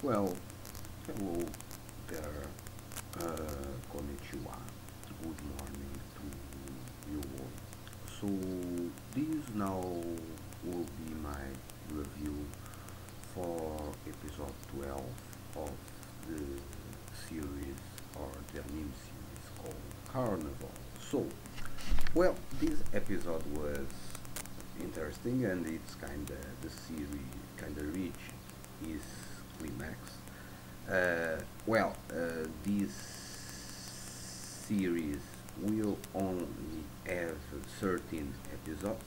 Well, hello there, Konnichiwa, good morning to you all. So, this now will be my review for episode 12 of the series or the anime series called Carnival. So, well, this episode was interesting and it's kinda the series kinda reach is climax. This series will only have 13 episodes.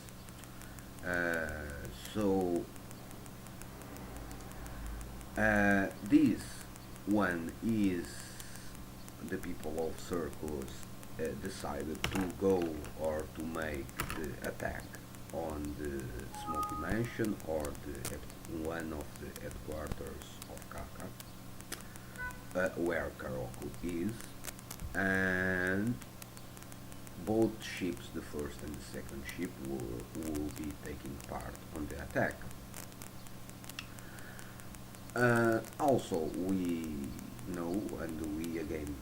So this one is the people of Circus decided to go or to make the attack on the Smoky Mansion or one of the headquarters of Kaka, where Karoko is, and both ships, the first and the second ship, will be taking part on the attack. Also, we know and we again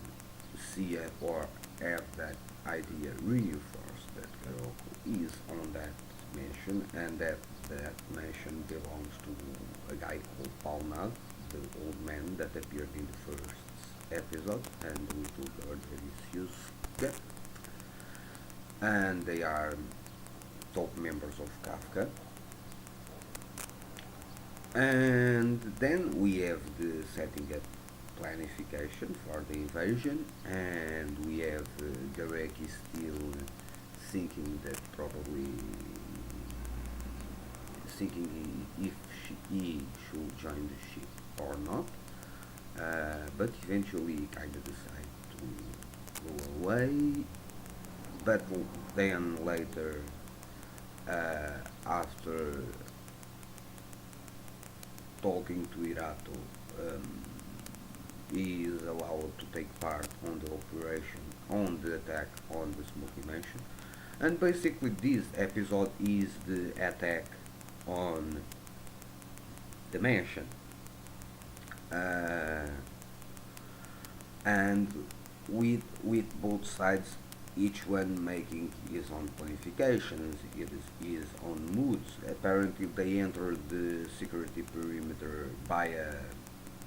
see or have that idea reinforced that Karoko is on that mansion and that mansion belongs to a guy called Palnad, the old man that appeared in the first episode, and we took our delicious yeah. And they are top members of Kafka. And then we have the setting up planification for the invasion, and we have Gareki still thinking that probably thinking if he should join the ship or not, but eventually he kind of decide to go away. But then later, after talking to Irato, he is allowed to take part on the operation, on the attack on the Smoky Mansion. And basically, this episode is the attack on the mansion. Uh, and with both sides, each one making his own qualifications, his own moods. Apparently, they entered the security perimeter by a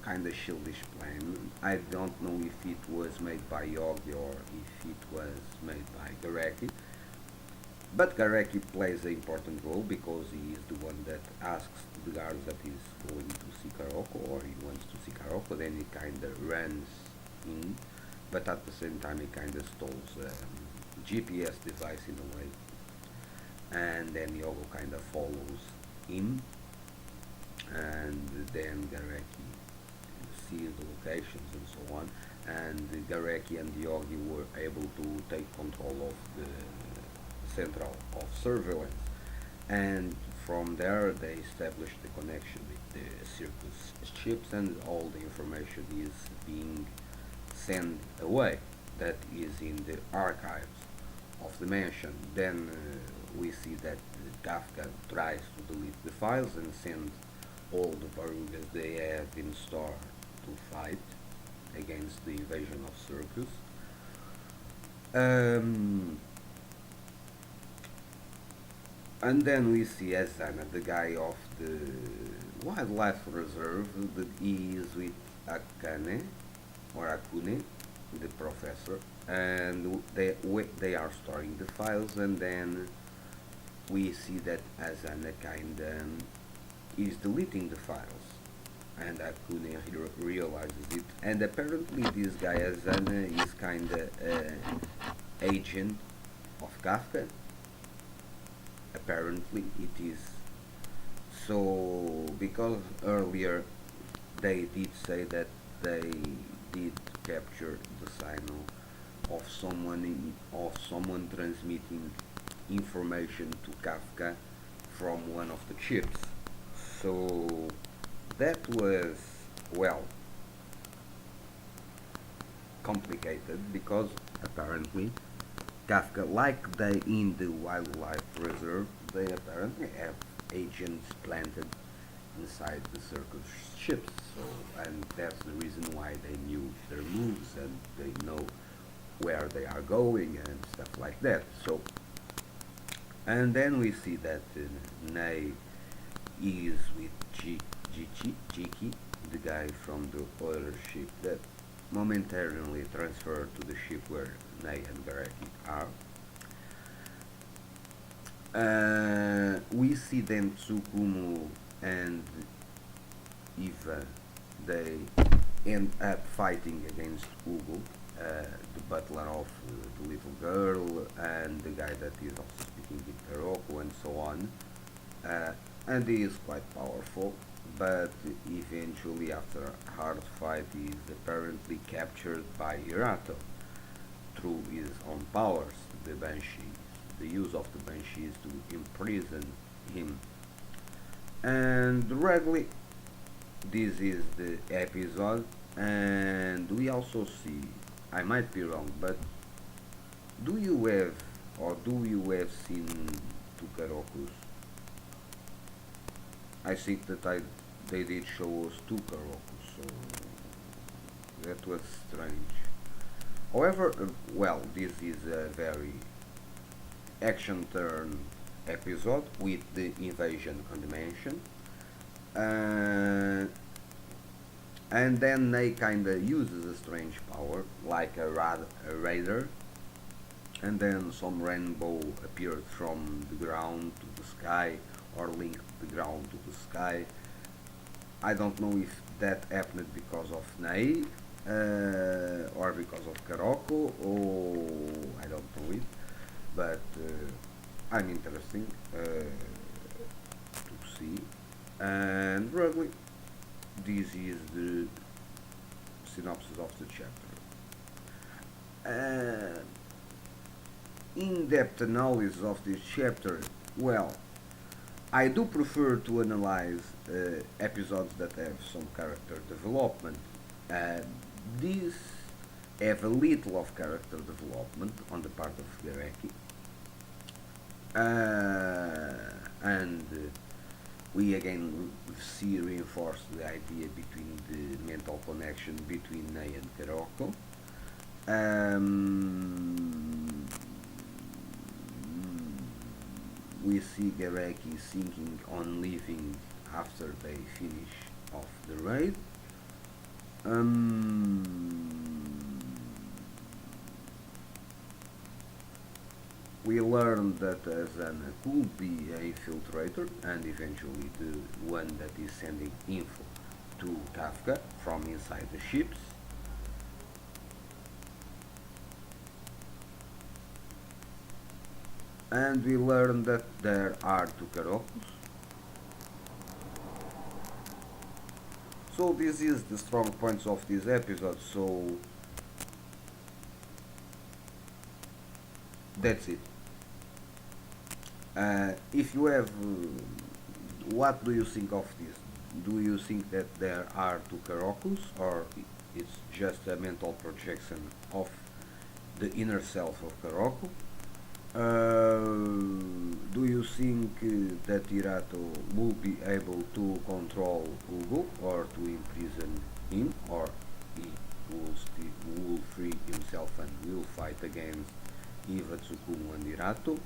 kind of shieldish plan. I don't know if it was made by Yogi or if it was made by Gareki. But Gareki plays an important role because he is the one that asks the guards that he's going to see Karoko or he wants to see Karoko. Then he kind of runs in, but at the same time he kind of stalls GPS device in a way, and then Yogo kind of follows him, and then Gareki sees the locations and so on, and Gareki and Yogi were able to take control of the central of surveillance, and from there they established the connection with the circus ships, and all the information is being sent away. That is in the archives of the mansion. Then we see that Kafka tries to delete the files and send all the Barugas they have in store to fight against the invasion of Circus. Um, and then we see Asana, the guy of the wildlife reserve, that he is with Akane or Akune, the professor, and they are storing the files, and then we see that Asana kind of is deleting the files, and Akune realizes it, and apparently this guy Asana is kind of agent of Kafka. Apparently it is so because earlier they did say that they did capture the signal of someone transmitting information to Kafka from one of the chips. So that was well complicated because apparently Kafka, like they in the wildlife reserve, they apparently have agents planted inside the circus ships. So, and that's the reason why they knew their moves and they know where they are going and stuff like that. So, and then we see that Nei is with Jiki, the guy from the other ship that momentarily transferred to the ship where Nei and Gareki are. We see then Tsukumo and Eva, they end up fighting against Ugo, the butler of the little girl, and the guy that is also speaking with Karoko, and so on. And he is quite powerful, but eventually, after a hard fight, he is apparently captured by Hirato through his own powers, the Banshees, the use of the Banshees to imprison him. And really, this is the episode, and we also see, I might be wrong, but do you have, or do you have seen Tukarokus? I think that they did show us two Karokus, so that was strange. However, well, this is a very action turn episode with the invasion on the mansion. Uh, and then they kinda uses a strange power, like a radar, and then some rainbow appeared from the ground to the sky, or linked the ground to the sky. I don't know if that happened because of Nai, or because of Karoko, or I don't know it, but I'm interesting to see. And really, this is the synopsis of the chapter. In-depth analysis of this chapter, well, I do prefer to analyze episodes that have some character development. Uh, these have a little of character development on the part of Gareki, and we again see reinforced the idea between the mental connection between Nei and Karoko. Um, we see Gareki thinking on leaving after they finish off the raid. We learn that Azana could be an infiltrator and eventually the one that is sending info to Kafka from inside the ships. And we learn that there are two Karokus. So this is the strong points of this episode, so that's it. If you have, what do you think of this? Do you think that there are two Karokus, or it's just a mental projection of the inner self of Karoko? Do you think that Hirato will be able to control Ugo or to imprison him, or he will free himself and will fight against Iva, Tsukumo and Hirato?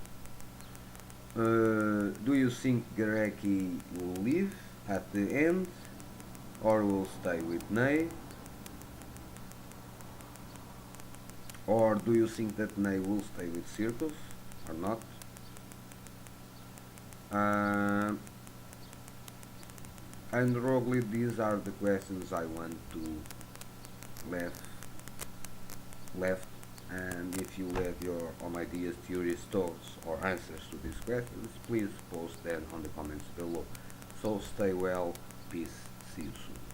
Do you think Gareki will leave at the end, or will stay with Nei? Or do you think that Nei will stay with Circus, or not? And probably these are the questions I want to left left. And if you have your own ideas, theories, thoughts, or answers to these questions, please post them on the comments below. So stay well, peace, see you soon.